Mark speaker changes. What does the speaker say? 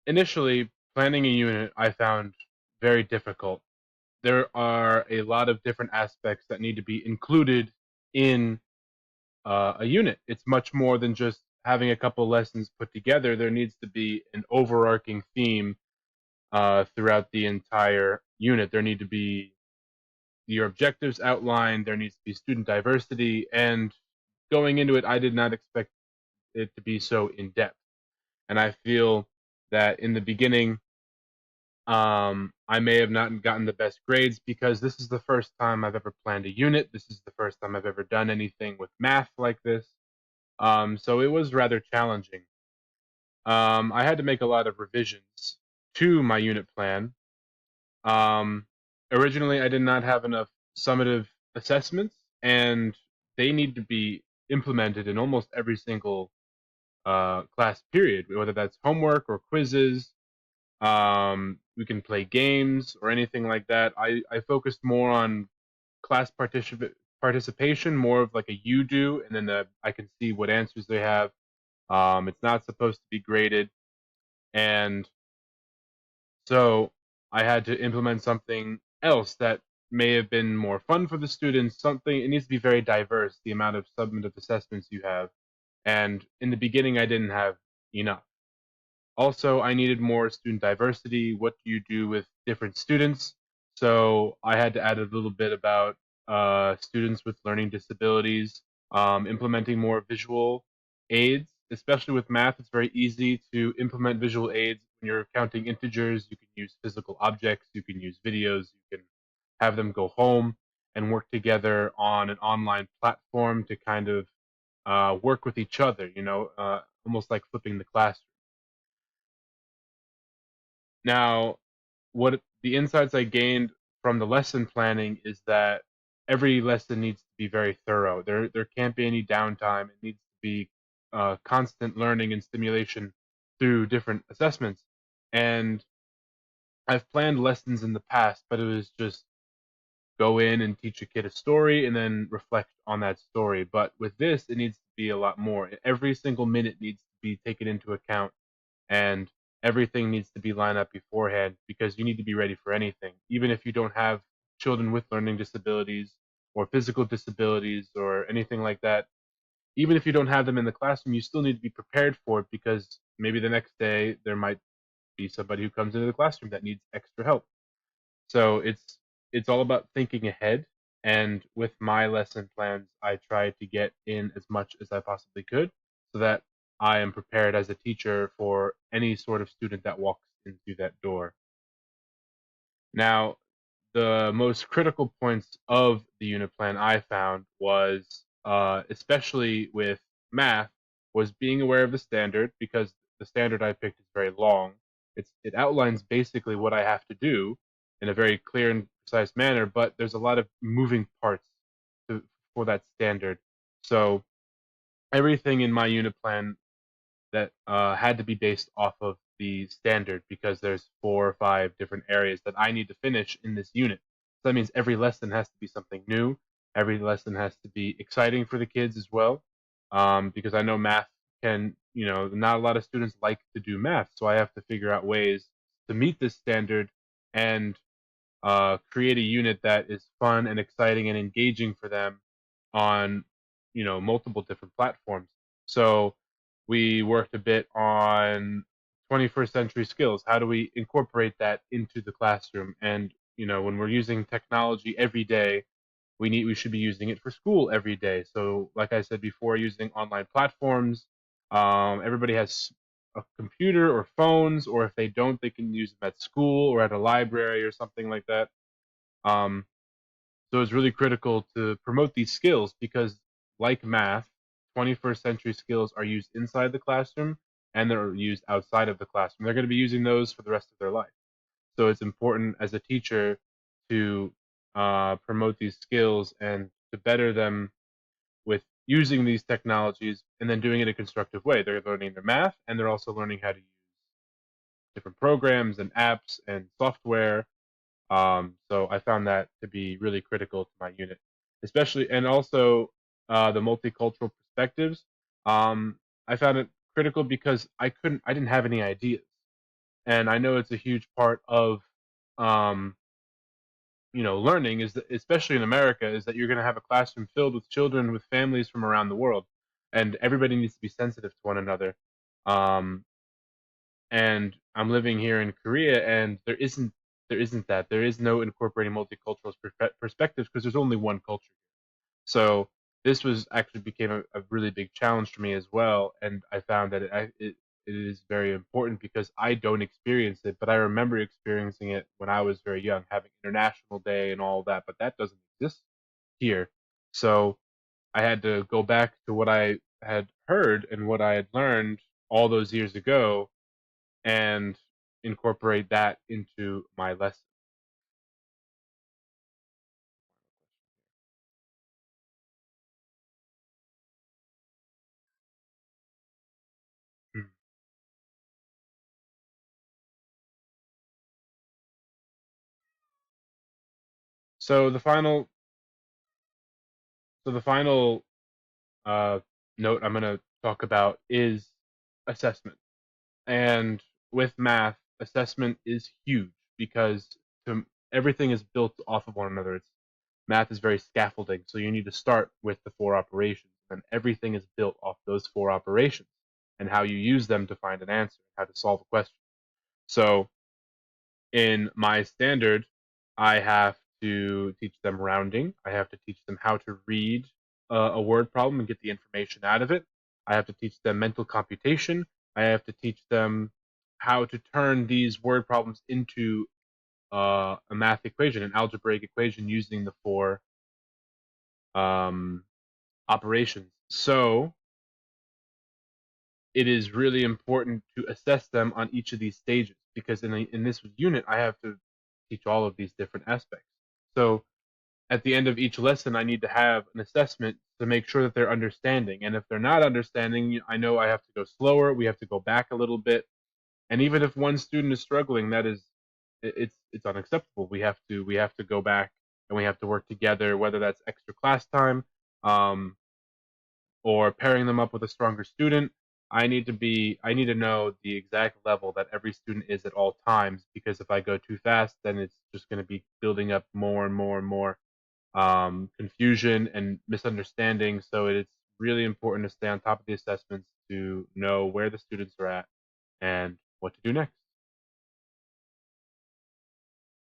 Speaker 1: Initially, planning a unit I found very difficult. There are a lot of different aspects that need to be included in a unit. It's much more than just having a couple lessons put together. There needs to be an overarching theme throughout the entire unit. There need to be your objectives outlined. There needs to be student diversity. And going into it, I did not expect it to be so in depth. And I feel that in the beginning, I may have not gotten the best grades because this is the first time I've ever planned a unit. This is the first time I've ever done anything with math like this. So it was rather challenging. I had to make a lot of revisions to my unit plan. Um, Originally, I did not have enough summative assessments, and they need to be implemented in almost every single class period, whether that's homework or quizzes. We can play games or anything like that. I focused more on class participation, more of like a you do, and then I can see what answers they have. It's not supposed to be graded, and so I had to implement something else that may have been more fun for the students. Something it needs to be very diverse. The amount of summative assessments you have, and in the beginning, I didn't have enough. Also, I needed more student diversity. What do you do with different students? So I had to add a little bit about students with learning disabilities, implementing more visual aids, especially with math. It's very easy to implement visual aids when you're counting integers. You can use physical objects, you can use videos, you can have them go home and work together on an online platform to kind of work with each other, almost like flipping the classroom. Now, what the insights I gained from the lesson planning is that every lesson needs to be very thorough. There can't be any downtime. It needs to be constant learning and stimulation through different assessments. And I've planned lessons in the past, but it was just go in and teach a kid a story and then reflect on that story. But with this, it needs to be a lot more. Every single minute needs to be taken into account, and everything needs to be lined up beforehand because you need to be ready for anything. Even if you don't have children with learning disabilities or physical disabilities or anything like that, even if you don't have them in the classroom, you still need to be prepared for it because maybe the next day there might be somebody who comes into the classroom that needs extra help. So it's all about thinking ahead. And with my lesson plans, I try to get in as much as I possibly could so that I am prepared as a teacher for any sort of student that walks into that door. Now, the most critical points of the unit plan I found was, especially with math, was being aware of the standard because the standard I picked is very long. It outlines basically what I have to do in a very clear and precise manner, but there's a lot of moving parts to, for that standard. So everything in my unit plan that had to be based off of the standard because there's 4 or 5 different areas that I need to finish in this unit. So that means every lesson has to be something new. Every lesson has to be exciting for the kids as well, because I know math can, not a lot of students like to do math, so I have to figure out ways to meet this standard and create a unit that is fun and exciting and engaging for them on multiple different platforms. So we worked a bit on 21st century skills. How do we incorporate that into the classroom? And when we're using technology every day, we should be using it for school every day. So like I said before, using online platforms. Everybody has a computer or phones, or if they don't, they can use them at school or at a library or something like that. Um, so it's really critical to promote these skills because, like math, 21st century skills are used inside the classroom and they're used outside of the classroom. They're going to be using those for the rest of their life. So it's important as a teacher to promote these skills and to better them with using these technologies and then doing it in a constructive way. They're learning their math and they're also learning how to use different programs and apps and software. So I found that to be really critical to my unit, especially and also the multicultural perspectives. I found it critical because I didn't have any ideas, And I know it's a huge part of um, learning is that, especially in America, is that you're going to have a classroom filled with children with families from around the world, and everybody needs to be sensitive to one another. Um, and I'm living here in Korea, and there isn't that. There is no incorporating multicultural perspectives because there's only one culture. So this was actually became a really big challenge for me as well, and I found that it is very important because I don't experience it, but I remember experiencing it when I was very young, having International Day and all that, but that doesn't exist here. So I had to go back to what I had heard and what I had learned all those years ago and incorporate that into my lesson. Mm. So the final uh, note I'm going to talk about is assessment. And with math, assessment is huge because to, everything is built off of one another. Math is very scaffolding, so you need to start with the four operations, and everything is built off those four operations and how you use them to find an answer, how to solve a question. So in my standard, I have to teach them rounding. I have to teach them how to read a word problem and get the information out of it. I have to teach them mental computation. I have to teach them how to turn these word problems into a math equation, an algebraic equation using the four um, operations. So it is really important to assess them on each of these stages because in this unit, I have to teach all of these different aspects. So at the end of each lesson, I need to have an assessment to make sure that they're understanding. And if they're not understanding, I know I have to go slower. We have to go back a little bit. And even if one student is struggling, that is, it's unacceptable. We have to go back and we have to work together, whether that's extra class time, um, or pairing them up with a stronger student. I need to know the exact level that every student is at all times because if I go too fast, then it's just going to be building up more and more and more confusion and misunderstanding. So it's really important to stay on top of the assessments to know where the students are at and what to do next.